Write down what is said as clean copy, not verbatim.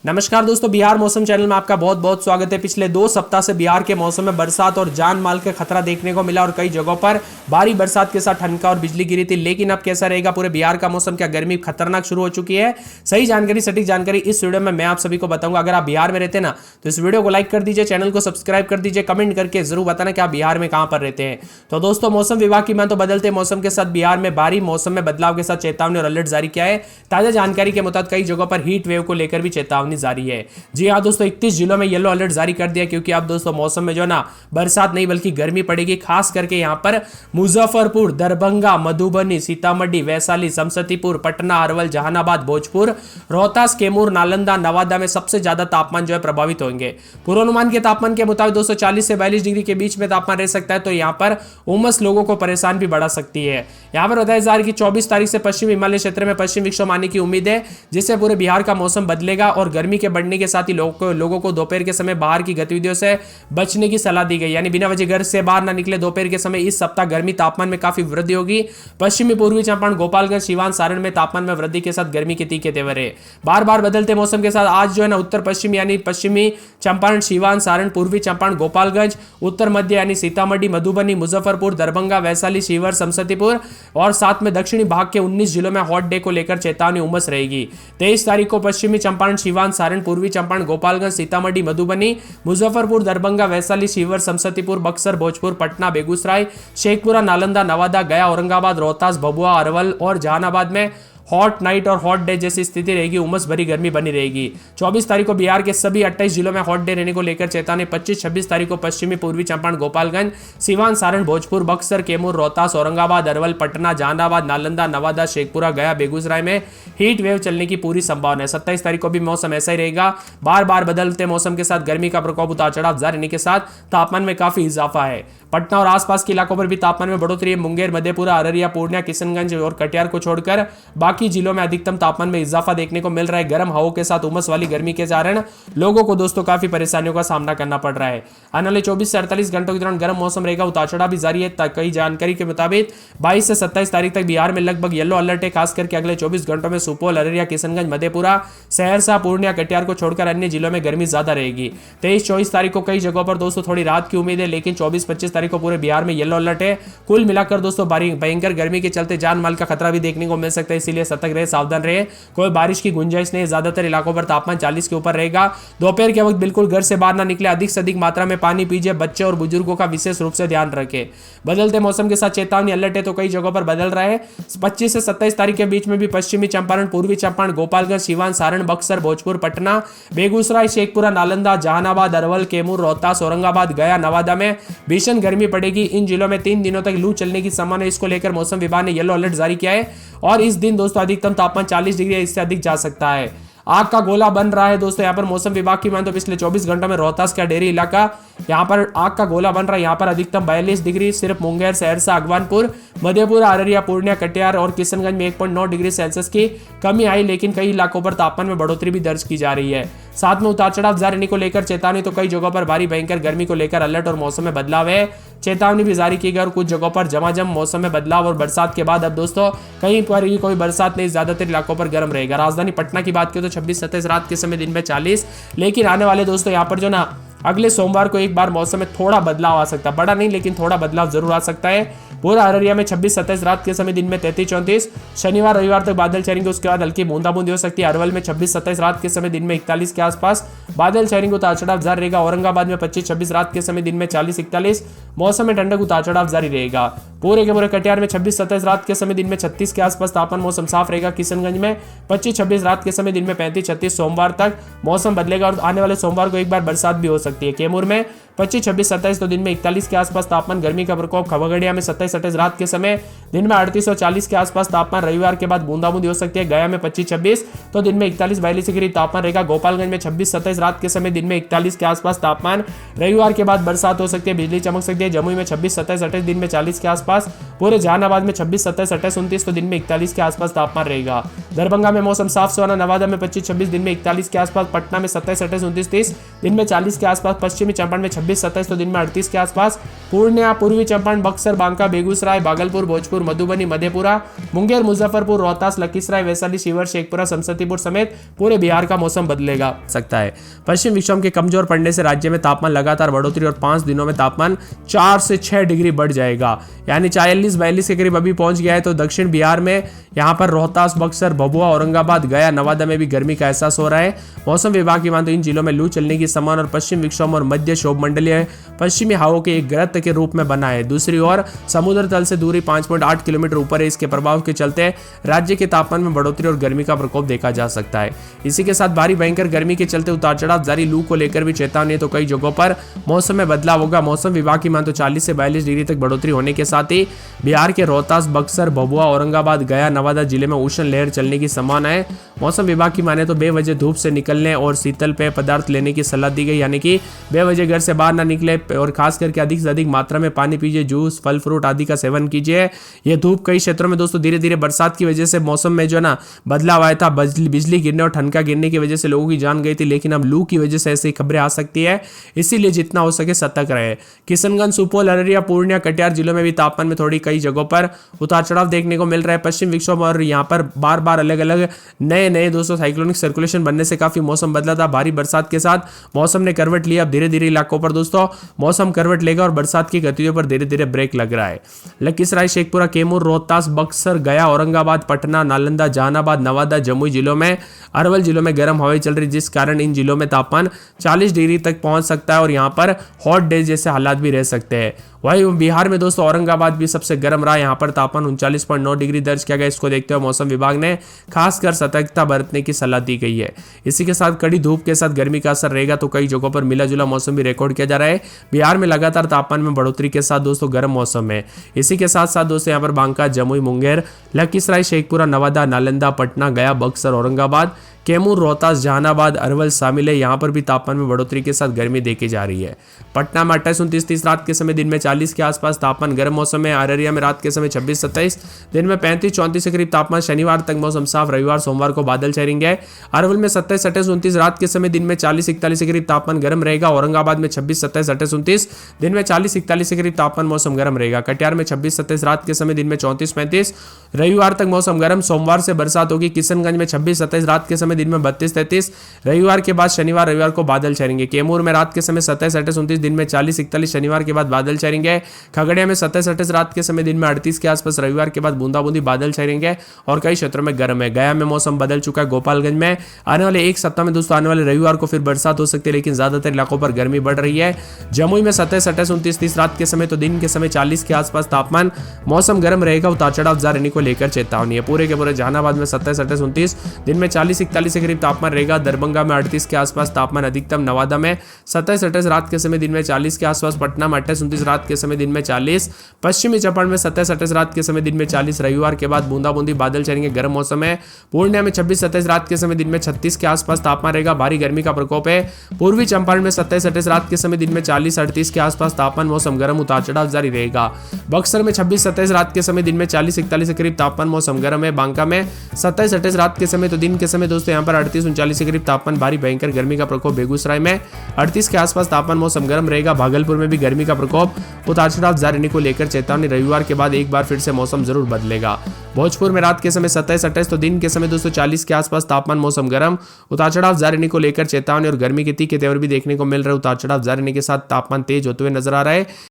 नमस्कार दोस्तों, बिहार मौसम चैनल में आपका बहुत बहुत स्वागत है। पिछले 2 सप्ताह से बिहार के मौसम में बरसात और जान माल का खतरा देखने को मिला और कई जगहों पर भारी बरसात के साथ ठनका और बिजली गिरी थी। लेकिन अब कैसा रहेगा पूरे बिहार का मौसम? क्या गर्मी खतरनाक शुरू हो चुकी है? सही जानकारी, सटीक जानकारी इस वीडियो में मैं आप सभी को बताऊंगा। अगर आप बिहार में रहते ना तो इस वीडियो को लाइक कर दीजिए, चैनल को सब्सक्राइब कर दीजिए, कमेंट करके जरूर बताना कि आप बिहार में कहां पर रहते हैं। तो दोस्तों, मौसम विभाग की मान तो बदलते मौसम के साथ बिहार में भारी मौसम में बदलाव के साथ चेतावनी और अलर्ट जारी किया है। ताजा जानकारी के मुताबिक कई जगहों पर हीट वेव को लेकर भी चेतावनी जारी है। जी हाँ दोस्तों, 31 जिलों में येलो अलर्ट जारी कर दिया, क्योंकि अब दोस्तों मौसम में जो ना बरसात नहीं बल्कि गर्मी पड़ेगी। खास करके यहाँ पर मुजफ्फरपुर, दरभंगा, मधुबनी, सीतामढ़ी, वैशाली, समस्तीपुर, पटना, अरवल, जहानाबाद, भोजपुर, रोहतास, कैमूर, नालंदा, नवादा में सबसे ज्यादा तापमान जो है प्रभावित होंगे। पूर्वानुमान के तापमान के मुताबिक दोस्तों 40 से 42 डिग्री के बीच में तापमान रह सकता है। तो यहाँ पर उमस लोगों को परेशान भी बढ़ा सकती है। यहाँ पर बताया जा रहा है कि 24 तारीख से पश्चिम हिमालय क्षेत्र में पश्चिम विक्षोभ आने की उम्मीद है, जिससे पूरे बिहार का मौसम बदलेगा और गर्मी के बढ़ने के साथ ही लोगों को दोपहर के समय बाहर की गतिविधियों से बचने की सलाह दी गई। यानी बिना वजह घर से बाहर ना निकले दोपहर के समय। इस सप्ताह गर्मी तापमान में काफी वृद्धि होगी। पश्चिमी पूर्वी चंपारण, गोपालगंज, सीवान, सारण में तापमान में वृद्धि के साथ गर्मी के तीखे तेवर है। बार बार बदलते मौसम के साथ आज जो है ना उत्तर पश्चिम यानी पश्चिमी चंपारण, सीवान, सारण, पूर्वी चंपारण, गोपालगंज, उत्तर मध्य यानी सीतामढ़ी, मधुबनी, मुजफ्फरपुर, दरभंगा, वैशाली, शिवहर, समस्तीपुर और साथ में दक्षिणी भाग के 19 जिलों में हॉट डे को लेकर चेतावनी उमस रहेगी। 23 तारीख को पश्चिमी चंपारण, सीवान, सारण, पूर्वी चंपारण, गोपालगंज, सीतामढ़ी, मधुबनी, मुजफ्फरपुर, दरभंगा, वैशाली, शिवहर, समस्तीपुर, बक्सर, भोजपुर, पटना, बेगूसराय, शेखपुरा, नालंदा, नवादा, गया, औरंगाबाद, रोहतास, भभुआ, अरवल और जहानाबाद में हॉट नाइट और हॉट डे जैसी स्थिति रहेगी। उमस भरी गर्मी बनी रहेगी। 24 तारीख को बिहार के सभी 28 जिलों में हॉट डे रहने को लेकर चेतावनी। 25-26 तारीख को पश्चिमी पूर्वी चंपारण, गोपालगंज, सीवान, सारण, भोजपुर, बक्सर, कैमूर, रोहतास, औरंगाबाद, अरवल, पटना, जहानाबाद, नालंदा, नवादा, शेखपुरा, गया, बेगूसराय में हीट वेव चलने की पूरी संभावना है। 27 तारीख को भी मौसम ऐसा ही रहेगा। बार बार बदलते मौसम के साथ गर्मी का प्रकोप उतार चढ़ाव जारी रहने के साथ तापमान में काफी इजाफा है। पटना और आसपास के इलाकों पर भी तापमान में बढ़ोतरी है। मुंगेर, मधेपुरा, अररिया, पूर्णिया, किशनगंज और कटिहार को छोड़कर बाकी जिलों में अधिकतम तापमान में इजाफा देखने को मिल रहा है। गर्म हवाओं के साथ उमस वाली गर्मी के कारण लोगों को दोस्तों काफी परेशानियों का सामना करना पड़ रहा है। आने वाले 24 से 48 घंटों के दौरान गर्म मौसम रहेगा। उतार चढ़ाव भी जारी है। कई जानकारी के मुताबिक 22 से 27 तारीख तक बिहार में लगभग येलो अलर्ट है। खास करके अगले 24 घंटों में सुपौल, अररिया, किशनगंज, मधेपुरा, सहरसा, पूर्णिया, कटिहार को छोड़कर अन्य जिलों में गर्मी ज्यादा रहेगी। 23-24 तारीख को कई जगहों पर दोस्तों थोड़ी राहत की उम्मीद है, लेकिन 24-25 तारीख को पूरे बिहार में येलो अलर्ट है। कुल मिलाकर दोस्तों भयंकर गर्मी के चलते जान माल का खतरा भी देखने को मिल सकता है, इसीलिए सतर्क रहे, सावधान रहे। कोई बारिश की गुंजाइश नहीं। ज्यादातर इलाकों पर तापमान 40 के ऊपर रहेगा। दोपहर के वक्त बिल्कुल घर से बाहर ना निकले। अधिक से अधिक मात्रा में पानी पीजिए। बच्चे और बुजुर्गों का विशेष रूप से ध्यान रखें। बदलते मौसम के साथ चेतावनी अलर्ट है तो कई जगहों पर बदल रहा है। 25 से 27 तारीख के बीच में भी पश्चिमी चंपारण, पूर्वी चंपारण, गोपालगंज, सीवान, सारण, बक्सर, भोजपुर, पटना, बेगूसराय, शेखपुरा, नालंदा, जहानाबाद, अरवल, कैमूर, रोहतास, औरंगाबाद, गया, नवादा में भीषण गर्मी पड़ेगी। इन जिलों में 3 दिनों तक लू चलने की संभावना है। इसको लेकर मौसम विभाग ने येलो अलर्ट जारी किया है और इस दिन दोस्तों अधिकतम तापमान 40 डिग्री इससे अधिक जा सकता है। आग का गोला बन रहा है दोस्तों। यहाँ पर मौसम विभाग की मान तो पिछले 24 घंटों में रोहतास का डेरी इलाका यहाँ पर आग का गोला बन रहा है। यहाँ पर अधिकतम 42 डिग्री सिर्फ मुंगेर, सहरसा, अगवानपुर, मधेपुरा, अररिया, पूर्णिया, कटिहार और किशनगंज में 1.9 डिग्री सेल्सियस की कमी आई। लेकिन कई इलाकों पर तापमान में बढ़ोतरी भी दर्ज की जा रही है। साथ में उतार चढ़ाव जारी रहने को लेकर चेतावनी। तो कई जगहों पर भारी भयंकर गर्मी को लेकर अलर्ट और मौसम में बदलाव है। चेतावनी भी जारी की गई और कुछ जगहों पर झमाझम मौसम में बदलाव और बरसात के बाद अब दोस्तों कहीं पर कोई बरसात नहीं, ज्यादातर इलाकों पर गर्म रहेगा। राजधानी पटना की बात करें तो 26-27 रात के समय दिन में 40। लेकिन आने वाले दोस्तों यहाँ पर जो ना अगले सोमवार को एक बार मौसम में थोड़ा बदलाव आ सकता है। बड़ा नहीं लेकिन थोड़ा बदलाव जरूर आ सकता है। पूरा अररिया में 26-27 रात के समय दिन में 33-34। शनिवार रविवार तक बादल छाएंगे, उसके बाद हल्की बूंदाबूंदी हो सकती है। अरवल में 26-27 रात के समय दिन में 41 के आसपास बादल छाएंगे, उतार चढ़ाव जारी रहेगा। औरंगाबाद में 25-26 रात के समय दिन में 40-41। मौसम में ठंडक, उतार चढ़ाव जारी रहेगा। पूरे के पूरे कटिहार में 26-27 रात के समय दिन में 36 के आसपास तापमान, मौसम साफ रहेगा। किशनगंज में 25-26 रात के समय दिन में 35-36। सोमवार तक मौसम बदलेगा और आने वाले सोमवार को एक बार बरसात भी हो सकती है। कैमूर में 25-26-27 तो दिन में 41 के आसपास तापमान, गर्मी का प्रकोप। खगड़िया में 27-28 रात के समय दिन में 38 और 40 के आसपास तापमान। रविवार के बाद बूंदाबूंदी हो सकती है। गया में 25-26 तो दिन में 41-42 डिग्री तापमान रहेगा। गोपालगंज में 26-27 रात के समय दिन में 41 के आसपास तापमान। रविवार के बाद बरसात हो सकती है, बिजली चमक सकती है। जमुई में 26-27-28 दिन में 40 के आसपास। पूरे जहानाबाद में 26-27-28-29 तो दिन में 41 के आसपास तापमान रहेगा। दरभंगा में मौसम साफ सुहाना। नवादा में 25-26 दिन में 41 के आसपास। पटना में 27-28-29-30 दिन में 40 के आसपास। पश्चिमी चंपारण में 26-27 तो दिन में 38 के आसपास। पूर्णिया, पूर्वी चंपारण, बक्सर, बांका, बेगूसराय, भागलपुर, भोजपुर, मधुबनी, मधेपुरा, मुंगेर, मुजफ्फरपुर, रोहतास, लखीसराय, वैशाली, शिवहर, शेखपुरा, समस्तीपुर समेत पूरे बिहार का मौसम बदलेगा सकता है। पश्चिम विक्षोभ के कमजोर पड़ने से राज्य में तापमान लगातार बढ़ोतरी और 5 दिनों में तापमान 4 से 6 डिग्री बढ़ जाएगा, यानी 40-42 के करीब अभी पहुंच गया है। तो दक्षिण बिहार में यहाँ पर रोहतास, बक्सर, भभुआ, औरंगाबाद, गया, नवादा में भी गर्मी का एहसास हो रहा है। मौसम विभाग की माने तो इन जिलों में लू चलने की संभावना और पश्चिम विक्षोभ और मध्य क्षोभ मंडलीय पश्चिमी हवाओं के एक गर्त के रूप में बना है। दूसरी ओर समुद्र तल से दूरी 5.8 किलोमीटर ऊपर है। इसके प्रभाव के चलते राज्य के तापमान में बढ़ोतरी और गर्मी का प्रकोप देखा जा सकता है। इसी के साथ भारी भयंकर गर्मी के चलते उतार चढ़ाव जारी, लू को लेकर भी चेतावनी है। तो कई जगहों पर मौसम में बदलाव होगा। मौसम विभाग की माने तो 40 से 42 डिग्री तक बढ़ोतरी होने के साथ ही बिहार के रोहतास, बक्सर, भभुआ, औरंगाबाद, गया, नवादा जिले में उष्ण लहर चलने की संभावना है। मौसम विभाग की माने तो बेवजह धूप से निकलने और शीतल पेय पदार्थ लेने की सलाह दी गई, यानी कि बेवजह घर से बाहर ना निकले और खास करके अधिक से अधिक मात्रा में पानी पीजिए, जूस, फल फ्रूट आदि का सेवन कीजिए। ये धूप कई क्षेत्रों में दोस्तों धीरे धीरे बरसात की वजह से मौसम में जो ना बदलाव आया था, बिजली गिरने और ठनका गिरने की वजह से लोगों की जान गई थी, लेकिन अब लू की वजह से ऐसी खबरें आ सकती है, इसीलिए जितना हो सके सतर्क रहे। किशनगंज, सुपौल, अररिया, पूर्णिया, कटिहार जिलों में भी तापमान में थोड़ी कई जगहों पर उतार चढ़ाव देखने को मिल रहा है। पश्चिम विक्षोभ और यहाँ पर बार बार अलग अलग नए दोस्तों साइक्लोनिक सर्कुलेशन बनने से काफी मौसम बदला था। भारी बरसात के साथ मौसम ने करवट लिया। अब धीरे धीरे इलाकों पर दोस्तों मौसम करवट लेगा और बरसात की गतिविधियों पर धीरे धीरे ब्रेक लग रहा है। लखीसराय, शेखपुरा, कैमूर, रोहतास, बक्सर, गया, औरंगाबाद, पटना, नालंदा, जहानाबाद, नवादा, जमुई जिलों में, अरवल जिलों में गर्म हवाएं चल रही, जिस कारण इन जिलों में तापमान 40 डिग्री तक पहुंच सकता है और यहाँ पर हॉट डेज जैसे हालात भी रह सकते हैं। वही बिहार में दोस्तों औरंगाबाद भी सबसे गर्म रहा, यहाँ पर तापमान 39.9 डिग्री दर्ज किया गया। इसको देखते हुए मौसम विभाग ने खासकर सतर्कता बरतने की सलाह दी गई है। इसी के साथ कड़ी धूप के साथ गर्मी का असर रहेगा, तो कई जगहों पर मिला जुला मौसम भी रिकॉर्ड किया जा रहा है। बिहार में लगातार तापमान में बढ़ोतरी के साथ दोस्तों गर्म मौसम है। इसी के साथ साथ दोस्तों यहाँ पर बांका, जमुई, मुंगेर, लखीसराय, शेखपुरा, नवादा, नालंदा, पटना, गया, बक्सर, औरंगाबाद, कैमूर, रोहतास, जहानाबाद, अरवल शामिल है। यहाँ पर भी तापमान में बढ़ोतरी के साथ गर्मी देखी जा रही है। पटना में 28-29 रात के समय, दिन में 40 के आसपास तापमान गर्म मौसम में। अररिया में रात के समय 26-27, दिन में 35-34 के करीब तापमान। शनिवार तक मौसम साफ, रविवार सोमवार को बादल छाएंगे। अरवल में 27-28-29 रात के समय, दिन में 40-41 के करीब तापमान गर्म रहेगा। औरंगाबाद में 26-27-28-29, दिन में 40-41 के करीब तापमान मौसम गर्म रहेगा। कटिहार में 26-27 रात के समय, दिन में 34-35, रविवार तक मौसम गर्म। सोमवार से बरसात होगी। किशनगंज में 26-27 रात के समय, दिन में 32-33, रविवार के बाद शनिवार रविवार को बादल छाएंगे। कैमूर में रात के समय 27-28-29, दिन में 40-41, शनिवार के बाद बादल छाएंगे। खगड़िया में 27-28 रात के समय, दिन में 38 के आसपास, रविवार के बाद बूंदाबूंदी बादल छाएंगे और कई क्षेत्रों में गर्म है। गया में मौसम बदल चुका है। गोपालगंज में आने वाले एक सप्ताह में दोस्तों आने वाले रविवार को फिर बरसात हो सकती है, लेकिन ज्यादातर इलाकों पर गर्मी बढ़ रही है। जमुई में 27-28-29-30 रात के समय, तो दिन के समय 40 के आसपास तापमान, मौसम गर्म रहेगा। उतार चढ़ाव जारी रहने को लेकर चेतावनी है। पूरे के पूरे जहानाबाद में 27-28-29, दिन में 40-41 के करीब तापमान रहेगा। दरभंगा में 38 के आसपास तापमान अधिकतम। नवादा में 27-28 रात के समय, दिन में 40 के आसपास। पटना में 28-29 रात के समय, दिन में 40। पश्चिमी चंपारण में 27-28 रात के समय, दिन में 40, रविवार के बाद बूंदाबूंदी बादल छाएंगे, गर्म मौसम है। पूर्णिया में 26-27 रात के समय, दिन में 36 के आसपास तापमान रहेगा। भारी गर्मी का प्रकोप है। पूर्वी चंपारण में 27-28 रात के समय, दिन में 40-38 के आसपास तापमान, मौसम गर्म, उतार चढ़ाव जारी रहेगा। बक्सर में 26-27 रात के समय, दिन में 40-41 के करीब तापमान, मौसम गर्म है। बांका में 27-28 रात के समय, तो दिन के समय दोस्तों यहाँ पर 38-39 के करीब तापमान, भारी भयंकर गर्मी का प्रकोप। बेगूसराय में 38 के आसपास तापमान, मौसम गर्म रहेगा। भागलपुर में भी गर्मी का प्रकोप, उतार चढ़ाव जारी रहने को लेकर चेतावनी। रविवार के बाद एक बार फिर से मौसम जरूर बदलेगा। भोजपुर में रात के समय 27-28, तो दिन के समय दोस्तों 40 के आसपास तापमान, मौसम गर्म, उतार चढ़ाव जारी रहने को लेकर चेतावनी और गर्मी के तीखे तेवर भी देखने को मिल रहे। उतार चढ़ाव जारी रहने के साथ तापमान तेज होते हुए नजर आ रहा है।